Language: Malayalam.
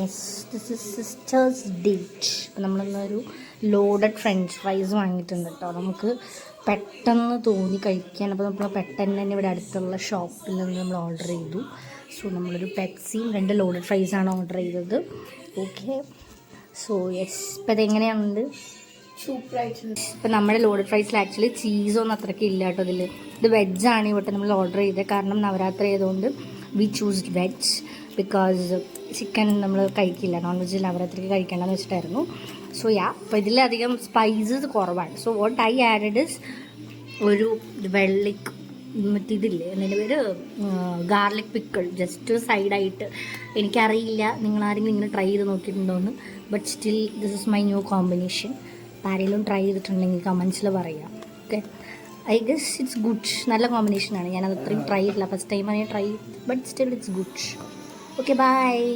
Yes, this is sisters date. അപ്പം നമ്മളിന്നൊരു ലോഡഡ് ഫ്രഞ്ച് ഫ്രൈസ് വാങ്ങിയിട്ടുണ്ട് കേട്ടോ. നമുക്ക് പെട്ടെന്ന് തോന്നി കഴിക്കാൻ. അപ്പോൾ നമ്മൾ പെട്ടെന്ന് തന്നെ ഇവിടെ അടുത്തുള്ള ഷോപ്പിൽ നിന്ന് നമ്മൾ ഓർഡർ ചെയ്തു. സോ നമ്മളൊരു പെപ്സിയും 2 ലോഡഡ് ഫ്രൈസാണ് ഓർഡർ ചെയ്തത്. ഓക്കെ, സോ യെസ്, ഇപ്പം അതെങ്ങനെയാണുണ്ട്? സൂപ്പറായിട്ടുണ്ട്. ഇപ്പം നമ്മുടെ ലോഡഡ് ഫ്രൈസിൽ ആക്ച്വലി ചീസൊന്നും അത്രയ്ക്ക് ഇല്ല കേട്ടോ. ഇത് വെജാണ് ഇവിടെ നമ്മൾ ഓർഡർ ചെയ്തത്. കാരണം നവരാത്രി ആയതുകൊണ്ട് V choose veg. Because chicken നമ്മൾ കഴിക്കില്ല, നോൺ വെജ് നവരാത്രിക്ക് കഴിക്കേണ്ടെന്ന് വെച്ചിട്ടായിരുന്നു. സോ അപ്പോൾ ഇതിലധികം സ്പൈസസ് കുറവാണ്. So what I added is ഒരു വെള്ളിക്ക് മറ്റിതില്ലേ, അതിൻ്റെ പേര് ഗാർലിക് പിക്കിൾ, ജസ്റ്റ് സൈഡായിട്ട്. എനിക്കറിയില്ല നിങ്ങളാരെങ്കിലും ഇങ്ങനെ ട്രൈ ചെയ്ത് നോക്കിയിട്ടുണ്ടോയെന്ന്. But still this is my new combination. ആരെങ്കിലും ട്രൈ ചെയ്തിട്ടുണ്ടെങ്കിൽ കമൻസിൽ പറയാം. Okay, I guess it's good. നല്ല കോമ്പിനേഷനാണ്. ഞാനത് അത്രയും ട്രൈ ചെയ്തില്ല, ഫസ്റ്റ് ടൈമാണ് ഞാൻ try, but still it's good. Okay, bye.